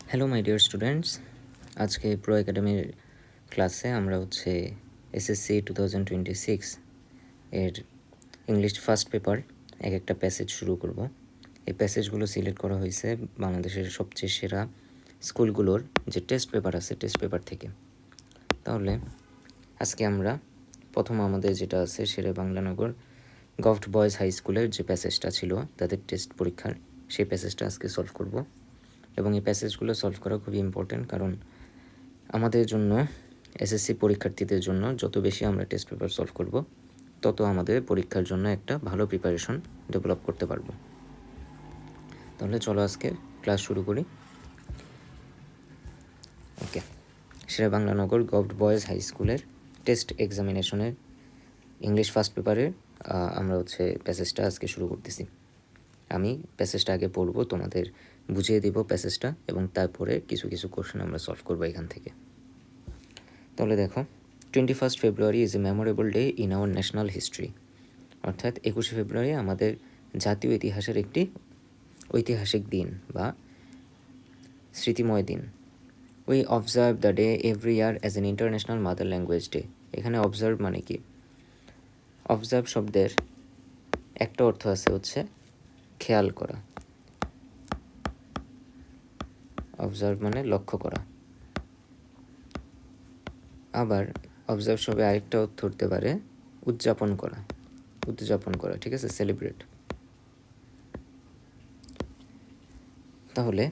Hello my dear students, আজকে pro একাডেমির ক্লাসে আমরা এসএসসি 2026 এর ইংলিশ ফার্স্ট পেপার একটা প্যাসেজ শুরু করব। এই প্যাসেজগুলো সিলেক্ট করা হয়েছে বাংলাদেশের সবচেয়ে সেরা স্কুলগুলোর যে টেস্ট পেপার আছে টেস্ট পেপার থেকে। তাহলে আজকে আমরা প্রথম আমাদের যেটা আছে শেরে বাংলানগর গভর্নমেন্ট বয়েজ হাই স্কুলের যে প্যাসেজটা ছিল তাদের টেস্ট পরীক্ষার, সেই প্যাসেজটা আজকে সলভ করব। এবং এই প্যাসেজগুলো সলভ করা খুবই ইম্পর্টেন্ট, কারণ আমাদের জন্য এসএসসি পরীক্ষার্থীদের জন্য যত বেশি আমরা টেস্ট পেপার সলভ করব তত আমাদের পরীক্ষার জন্য একটা ভালো প্রিপারেশন ডেভেলপ করতে পারবো। তাহলে চলো আজকে ক্লাস শুরু করি। ওকে, শেরে বাংলানগর গভর্নমেন্ট বয়েজ হাই স্কুলের টেস্ট এক্সামিনেশনের ইংলিশ ফার্স্ট পেপারের আমরা প্যাসেজটা আজকে শুরু করতেছি। আমি প্যাসেজটা আগে পড়বো, তোমাদের বুঝিয়ে দিব প্যাসেজটা, এবং তারপরে কিছু কিছু কোশ্চেন আমরা সলভ করবো এখান থেকে। তাহলে দেখো, 21 February is a memorable day in our national history, অর্থাৎ 21শে ফেব্রুয়ারি আমাদের জাতীয় ইতিহাসের একটি ঐতিহাসিক দিন বা স্মৃতিময় দিন। We observe the day every year as an international mother language day. এখানে অবজার্ভ মানে কি? অবজার্ভ শব্দের একটা অর্থ আছে খেয়াল করা, অবজার্ভ মানে লক্ষ্য করা। আবার অবজার্ভ শব্দে আরেকটা অর্থ হতে পারে উদযাপন করা, ঠিক আছে, সেলিব্রেট। তাহলে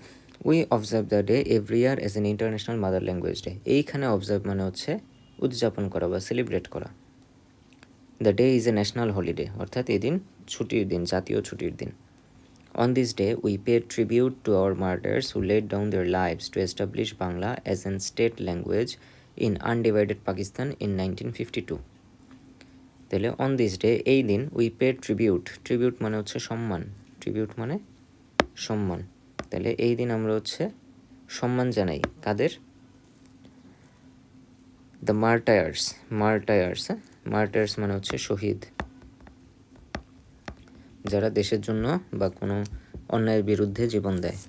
we observe the day every year as an international mother language day, এইখানে অবজার্ভ মানে উদযাপন করা বা সেলিব্রেট করা। The day is a national holiday, অর্থাৎ এই দিন ছুটির দিন, জাতীয় ছুটির দিন। On this day, we pay tribute to our martyrs who laid down their lives to establish Bangla as a state language in undivided Pakistan in 1952. তাহলে on this day, এই দিন, উই পে ট্রিবিউট মানে সম্মান। তাহলে এই দিন আমরা সম্মান জানাই কাদের? দ্য মার্টায়ার্স মানে শহীদ, যারা দেশের জন্য বা কোনো অন্যায়ের বিরুদ্ধে জীবন দেয়,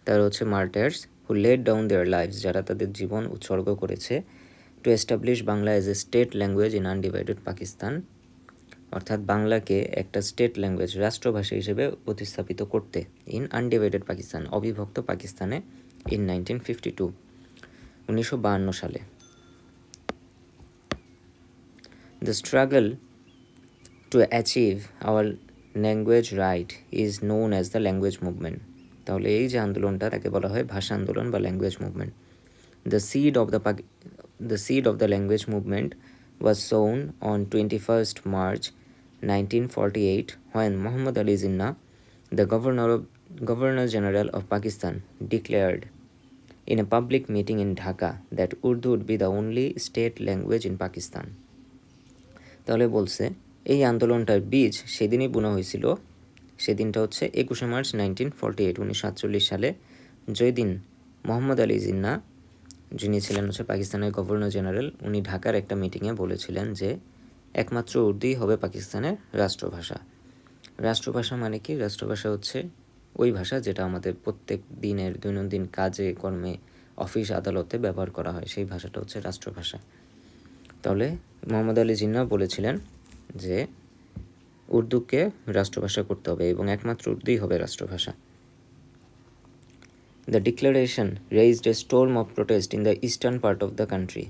তারা মার্টায়ার্স। Who laid down their lives, যারা তাদের জীবন উৎসর্গ করেছে। Two establish Bangla as a state language in undivided Pakistan, অর্থাৎ বাংলাকে একটা স্টেট ল্যাঙ্গুয়েজ, রাষ্ট্রভাষা হিসেবে প্রতিস্থাপিত করতে। ইন আনডিভাইডেড পাকিস্তান, অবিভক্ত পাকিস্তানে। ইন 1952, 1952 সালে। The struggle to achieve our language right is known as the language movement. তাহলে এই যে আন্দোলনটা, তাকে বলা হয় ভাষা আন্দোলন বা language movement. The seed of the language movement was sown on 21st March 1948 when Muhammad Ali Jinnah, the Governor General of Pakistan, declared in a public meeting in Dhaka that Urdu would be the only state language in Pakistan. তাহলে বলছে এই আন্দোলনটার বীজ সেদিনই বোনা হয়েছিল। সেদিনটা 21শে March 1948, 1948 সালে, যেই দিন মোহাম্মদ আলী জিন্না, যিনি ছিলেন পাকিস্তানের গভর্নর জেনারেল, উনি ঢাকার একটা মিটিংয়ে বলেছিলেন যে একমাত্র উর্দুই হবে পাকিস্তানের রাষ্ট্রভাষা। রাষ্ট্রভাষা মানে কি? রাষ্ট্রভাষা ওই ভাষা যেটা আমাদের প্রত্যেক দিনের দৈনন্দিন কাজে কর্মে, অফিস আদালতে ব্যবহার করা হয়, সেই ভাষাটা রাষ্ট্রভাষা। তাহলে মোহাম্মদ আলী জিন্নাহ বলেছিলেন যে উর্দুকে রাষ্ট্রভাষা করতে হবে এবং একমাত্র উর্দুই হবে রাষ্ট্রভাষা। The declaration raised A Sturm of protest in the eastern part of the country.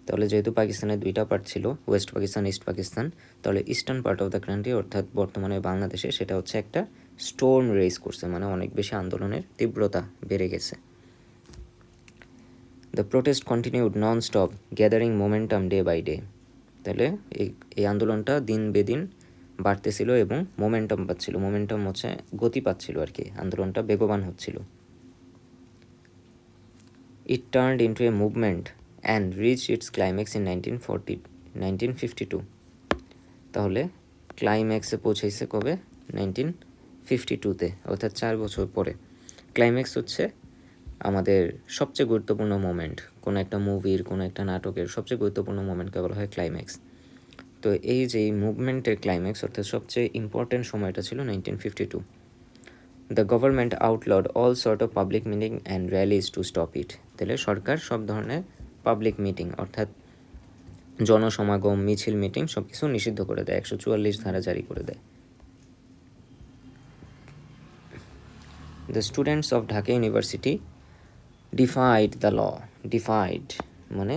তাহলে যেহেতু পাকিস্তানের দুইটা পার্ট ছিল, ওয়েস্ট পাকিস্তান, ইস্ট পাকিস্তান, তাহলে eastern part of the country অর্থাৎ বর্তমানে বাংলাদেশে, সেটা একটা স্টর্ম রেইজ করছে, মানে অনেক বেশি আন্দোলনের তীব্রতা বেড়ে গেছে। The protest continued non stop gathering momentum day by day. তাহলে এই আন্দোলনটা দিন বেদিন বাড়তেছিল এবং মোমেন্টাম গতি পাচ্ছিল আর কি, আন্দোলনটা বেগবান হচ্ছিল। It turned into a movement and reached its climax in 1952. তাহলে ক্লাইম্যাক্সে পৌঁছেছে কবে? 1952-তে, অর্থাৎ 4 বছর পরে। ক্লাইম্যাক্স আমাদের সবচেয়ে গুরুত্বপূর্ণ মোমেন্ট, কোনো একটা মুভির, কোনো একটা নাটকের সবচেয়ে গুরুত্বপূর্ণ মোমেন্টকে বলা হয় ক্লাইম্যাক্স। তো এই যে মুভমেন্টের ক্লাইম্যাক্স, অর্থাৎ সবচেয়ে ইম্পর্টেন্ট সময়টা ছিল 1952। The government outlawed all sort of public meeting and rallies to stop it. তাহলে সরকার সব ধরনের পাবলিক মিটিং অর্থাৎ জনসমাগম, মিছিল, মিটিং সব কিছু নিষিদ্ধ করে দেয়, 144 ধারা জারি করে দেয়। The students of Dhaka university defied the law. Defied মানে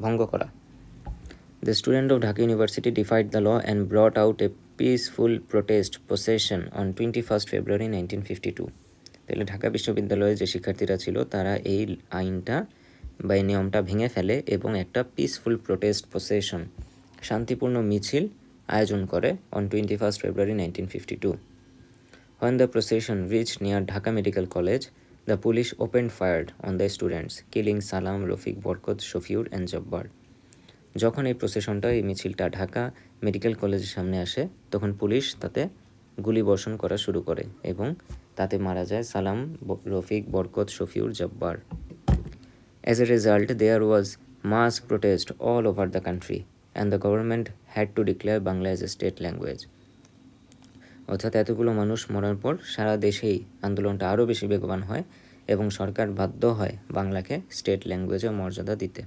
ভঙ্গ করা। The student of Dhaka university defied the law and brought out a peaceful protest procession on 21 February 1952। তাহলে ঢাকা বিশ্ববিদ্যালয়ে যে শিক্ষার্থীরা ছিল তারা এই আইনটা বা এই নিয়মটা ভেঙে ফেলে এবং একটা পিসফুল প্রোটেস্ট প্রসেশন শান্তিপূর্ণ মিছিল আয়োজন করে on 21 February 1952। When the procession reached near Dhaka Medical College, the police opened fire on the students, killing Salam, Rafiq, Borkot, Shofiur and Jabbar. যখন এই প্রসেশনটা এই মিছিলটা ঢাকা মেডিকেল কলেজের সামনে আসে তখন পুলিশ তাতে গুলি বর্ষণ করা শুরু করে এবং তাতে মারা যায় সালাম, রফিক, বরকত, Shafiur, Jabbar. As a result, there was mass protest all over the country and the government had to declare Bangla as a state language. অর্থাৎ এতগুলো মানুষ মরার পর সারা দেশেই আন্দোলনটা আরও বেশি বেগবান হয় এবং সরকার বাধ্য হয় বাংলাকে স্টেট ল্যাঙ্গুয়েজে মর্যাদা দিতে।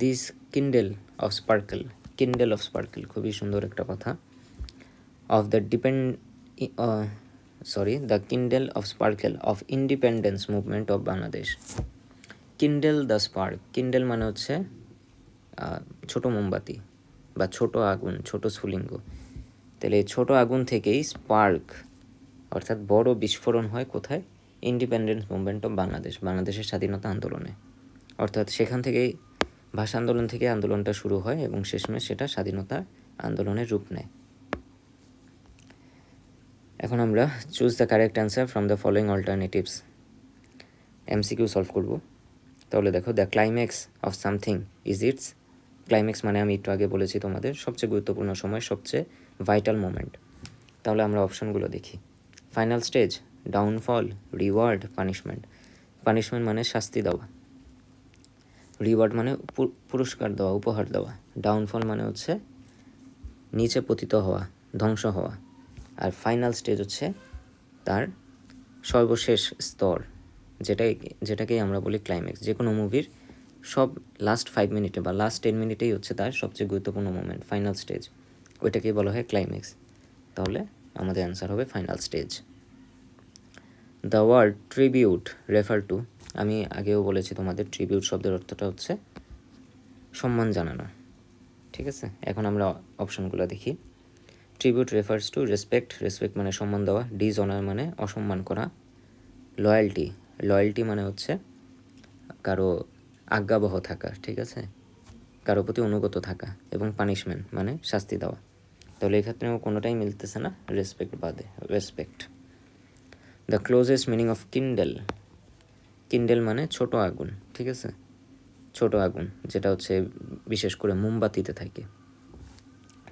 This Kindle of sparkle, Kindle of sparkle খুবই সুন্দর একটা কথা। Of the the Kindle of sparkle of independence movement of Bangladesh. Kindle the spark, Kindle মানে হচ্ছে ছোট মোমবাতি বা ছোট আগুন, ছোট স্ফুলিঙ্গ। তাহলে ছোট আগুন থেকেই স্পার্ক অর্থাৎ বড় বিস্ফোরণ হয় কোথায়? ইন্ডিপেন্ডেন্স মুভমেন্ট অফ বাংলাদেশ, বাংলাদেশের স্বাধীনতা আন্দোলনে। অর্থাৎ সেখান থেকেই ভাষা আন্দোলন থেকে আন্দোলনটা শুরু হয় এবং শেষমেশ সেটা স্বাধীনতা আন্দোলনের রূপ নেয়। এখন আমরা choose the correct answer from the following alternatives MCQ solve করব। তাহলে দেখো, the climax of something is it's. Climax মানে আমি একটু আগে বলেছি তোমাদের সবচেয়ে গুরুত্বপূর্ণ সময়, সবচেয়ে ভাইটাল মোমেন্ট। তাহলে আমরা অপশনগুলো দেখি। Final stage, downfall, reward, punishment. Punishment মানে শাস্তি দেওয়া, রিওয়ার্ড মানে পুরস্কার দেওয়া, উপহার দেওয়া। ডাউনফল মানে হচ্ছে নিচে পতিত হওয়া, ধ্বংস হওয়া। আর ফাইনাল স্টেজ হচ্ছে তার সর্বশেষ স্তর, যেটাকেই আমরা বলি ক্লাইম্যাক্স। যে কোনো মুভির সব লাস্ট 5 মিনিটে বা লাস্ট 10 মিনিটেই হচ্ছে তার সবচেয়ে গুরুত্বপূর্ণ মোমেন্ট, ফাইনাল স্টেজ। ওইটাকেই বলা হয় ক্লাইম্যাক্স। তাহলে আমাদের অ্যান্সার হবে final stage. The word tribute refer to, আমি আগেও বলেছি তোমাদের ট্রিবিউট শব্দের অর্থটা হচ্ছে সম্মান জানানো। ঠিক আছে, এখন আমরা অপশনগুলো দেখি। Tribute refers to respect, respect মানে সম্মান দেওয়া। ডিসঅনার মানে অসম্মান করা। লয়্যালটি, লয়্যালটি মানে হচ্ছে কারো আজ্ঞাবহ থাকা, ঠিক আছে, কারো প্রতি অনুগত থাকা। এবং পানিশমেন্ট মানে শাস্তি দেওয়া। তাহলে এক্ষেত্রেও কোনোটাই মিলতেছে না, রেসপেক্ট বাদে, respect. The closest meaning of Kindle, Kindle মানে ছোট আগুন, ঠিক আছে, ছোট আগুন যেটা হচ্ছে বিশেষ করে মোমবাতিতে থাকে।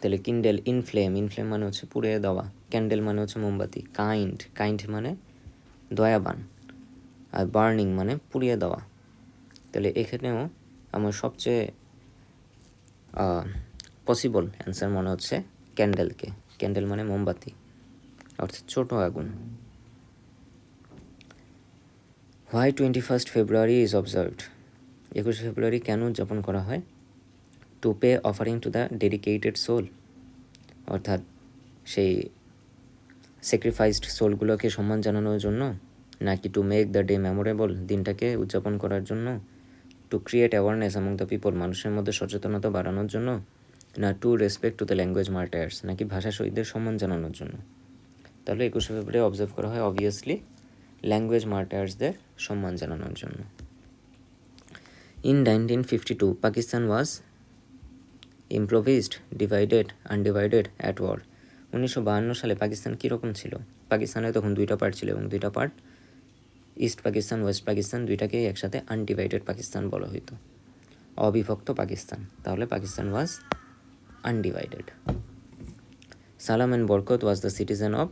তাহলে কিন্ডেল, ইনফ্লেম, ইনফ্লেম মানে হচ্ছে পুড়িয়ে দেওয়া। ক্যান্ডেল মানে হচ্ছে মোমবাতি। কাইন্ড, কাইন্ড মানে দয়াবান। আর বার্নিং মানে পুড়িয়ে দেওয়া। তাহলে এখানেও আমার সবচেয়ে পসিবল অ্যান্সার মনে হচ্ছে ক্যান্ডেলকে। ক্যান্ডেল মানে মোমবাতি অর্থাৎ ছোট আগুন। হোয়াই 21 ফেব্রুয়ারি ইজ অবজার্ভড, 21 ফেব্রুয়ারি কেন উদযাপন করা হয়? To pay offering to the dedicated soul, অর্থাৎ সেই স্যাক্রিফাইসড সোলগুলোকে সম্মান জানানোর জন্য, নাকি to make the day memorable, দিনটাকে উদযাপন করার জন্য, to create awareness among the people, মানুষের মধ্যে সচেতনতা বাড়ানোর জন্য, না to respect to the language martyrs, নাকি ভাষা শহীদদের সম্মান জানানোর জন্য? তাহলে 21 ফেব্রুয়ারি অবজার্ভ করা হয় অবভিয়াসলি ল্যাঙ্গুয়েজ মার্টায়ার্সদের সম্মান জানানোর জন্য। In 1952 Pakistan was improvised, divided, undivided, at war. 1952 সালে পাকিস্তান কীরকম ছিল? পাকিস্তানে তখন দুইটা পার্ট ছিল এবং দুইটা part, east Pakistan, west Pakistan, দুইটাকেই একসাথে আনডিভাইডেড পাকিস্তান বলা হইতো, অবিভক্ত পাকিস্তান। তাহলে Pakistan was undivided. Salam and Barkat was the citizen of,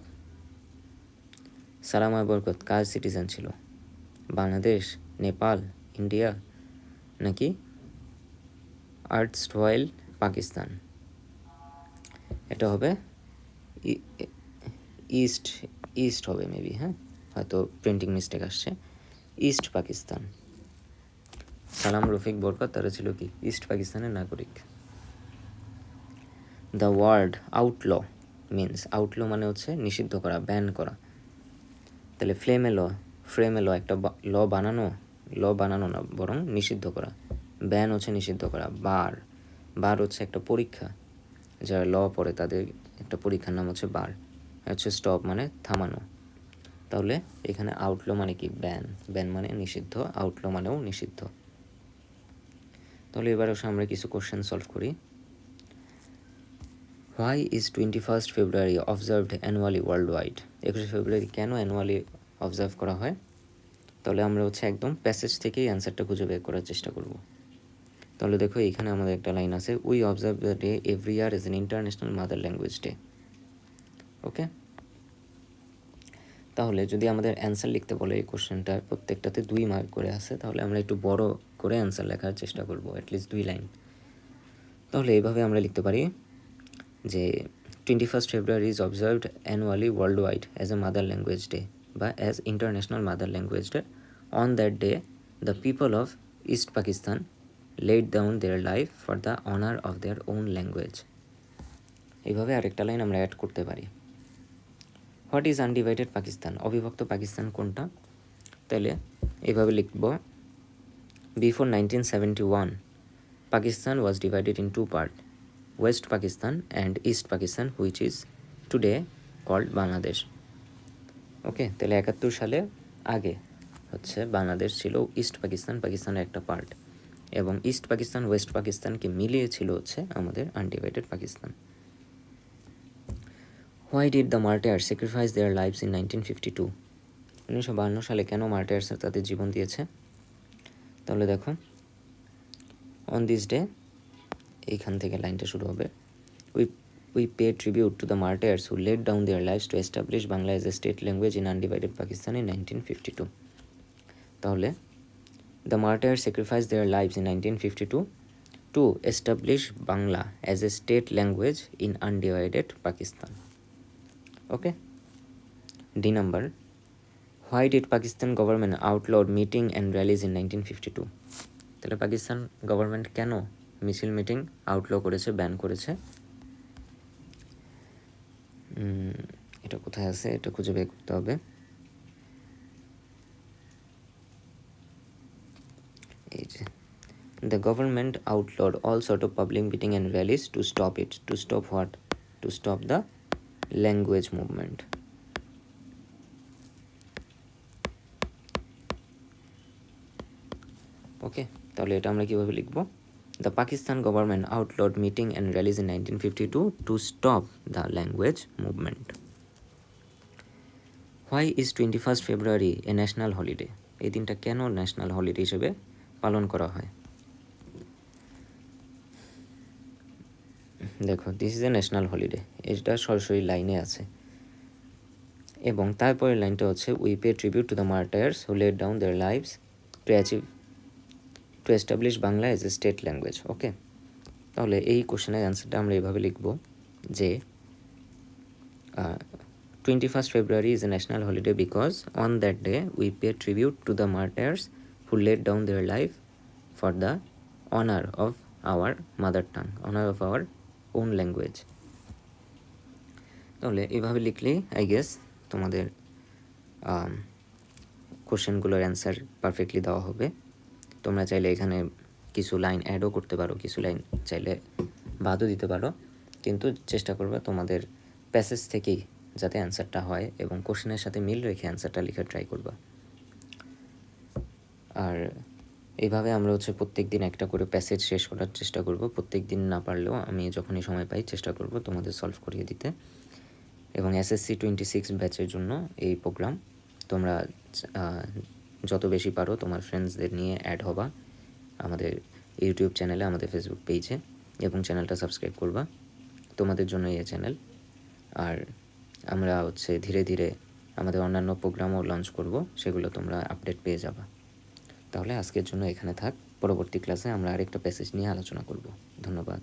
Salam আর বরকত কার সিটিজেন ছিল? বাংলাদেশ, নেপাল, ইন্ডিয়া, নাকি আর্টসওয়াইল পাকিস্তান? এটা হবে ইস্ট ইস্ট হবে মেবি, হ্যাঁ, হয়তো প্রিন্টিং মিস্টেক আসছে। ইস্ট পাকিস্তান, সালাম রফিক বরকত তারা ছিল কি ইস্ট পাকিস্তানের নাগরিক। The word outlaw means, outlaw মানে হচ্ছে নিষিদ্ধ করা, ব্যান করা। তাহলে ফ্রেম এ একটা ল বানানো না, বরং নিষিদ্ধ করা। ব্যান হচ্ছে নিষিদ্ধ করা। বার হচ্ছে একটা পরীক্ষা, যারা ল পড়ে তাদের একটা পরীক্ষার নাম হচ্ছে বার। হচ্ছে স্টপ মানে থামানো। তাহলে এখানে আউটল মানে কি ব্যান মানে নিষিদ্ধ, আউটল মানেও নিষিদ্ধ। তাহলে এবার আমরা কিছু কোশ্চেন সলভ করি। Why is 21 February observed annually world wide? 21 ফেব্রুয়ারি কেন অ্যানুয়ালি অবজার্ভ করা হয়? তাহলে আমরা হচ্ছে একদম প্যাসেজ থেকেই অ্যান্সারটা খুঁজে বের করার চেষ্টা করব। তাহলে দেখো এখানে আমাদের একটা লাইন আছে, we observe the day every year is an international mother language day. Okay, তাহলে যদি আমাদের অ্যান্সার লিখতে বলে এই কোশ্চেনটার প্রত্যেকটাতে 2 মার্ক করে আছে, তাহলে আমরা একটু বড় করে অ্যান্সার লেখার চেষ্টা করব, অ্যাটলিস্ট 2 লাইন। তাহলে এইভাবে আমরা লিখতে পারি যে 21 February is observed annually world wide as a mother language day বা as international mother language day. On that day the people of east Pakistan laid down their life for the honor of their own language. এইভাবে আরেকটা line আমরা add করতে পারি। What is undivided Pakistan? অবিভক্ত পাকিস্তান কোনটা? তাহলে এইভাবে লিখব, before 1971 Pakistan was divided in 2 part, west Pakistan and east Pakistan, which is today called Bangladesh. Okay, তাহলে 71 সালে আগে হচ্ছে বাংলাদেশ ছিল ইস্ট পাকিস্তানের একটা পার্ট, এবং ইস্ট পাকিস্তান ওয়েস্ট পাকিস্তানকে মিলিয়ে ছিল হচ্ছে আমাদের undivided Pakistan. Why did the মার্টায়ার্স sacrifice their lives in 1952? 1952 সালে কেন মার্টায়ার্স তাদের জীবন দিয়েছে? তাহলে দেখো, অন দিস ডে, এইখান থেকে লাইনটা শুরু হবে, we pay tribute to the martyrs who laid down their lives to establish Bangla as a state language in undivided Pakistan in 1952। তাহলে the martyrs sacrificed their lives in 1952 to establish Bangla as a state language in undivided Pakistan. Okay. D number. Why did Pakistan government outlawed meeting and rallies in 1952? তাহলে Pakistan government কেন মিছিল meeting outlaw করেছে, ban করেছে? এটা কোথায় আছে, এটা খুঁজে বের করতে হবে। The government outlawed all sort of public meeting and rallies to stop it. To stop what? To stop the language movement. Okay, তাহলে এটা আমরা কিভাবে লিখব? The Pakistan government outlawed meeting and rallies in 1952 to stop the language movement. Why is 21st February a national holiday? এই দিনটা কেন national holiday হিসেবে পালন করা হয়? দেখো, this is a national holiday, এটা সরাসরি লাইনে আছে, এবং তারপরের লাইনটা হচ্ছে we pay tribute to the martyrs who laid down their lives to establish Bangla as a state language. Okay, তাহলে এই কোশ্চেনের অ্যান্সারটা আমরা এইভাবে লিখব যে 21st February is a national holiday because on that day we pay tribute to the martyrs who laid down their life for the honor of our mother tongue, honor of our own language. তাহলে এইভাবে লিখলেই I guess তোমাদের কোশ্চেনগুলোর answer perfectly দেওয়া হবে। তোমরা চাইলে এখানে কিছু লাইন অ্যাডও করতে পারো, কিছু লাইন চাইলে বাদও দিতে পারো, কিন্তু চেষ্টা করবে তোমাদের প্যাসেজ থেকেই যাতে অ্যান্সারটা হয় এবং কোশ্চেনের সাথে মিল রেখে অ্যান্সারটা লেখার ট্রাই করবা। আর এইভাবে আমরা হচ্ছে প্রত্যেক দিন একটা করে প্যাসেজ শেষ করার চেষ্টা করব। প্রত্যেক দিন না পারলেও আমি যখনই সময় পাই চেষ্টা করব তোমাদের সলভ করিয়ে দিতে। এবং SSC 26 ব্যাচের জন্য এই প্রোগ্রাম, তোমরা যত বেশি পারো তোমার ফ্রেন্ডসদের নিয়ে অ্যাড হবা আমাদের ইউটিউব চ্যানেলে, আমাদের ফেসবুক পেজে, এবং চ্যানেলটা সাবস্ক্রাইব করবা। তোমাদের জন্য এই চ্যানেল। আর আমরা হচ্ছে ধীরে ধীরে আমাদের অন্যান্য প্রোগ্রামও লঞ্চ করব, সেগুলো তোমরা আপডেট পেয়ে যাবা। তাহলে আজকের জন্য এখানে থাক, পরবর্তী ক্লাসে আমরা আরেকটা প্যাসেজ নিয়ে আলোচনা করব। ধন্যবাদ।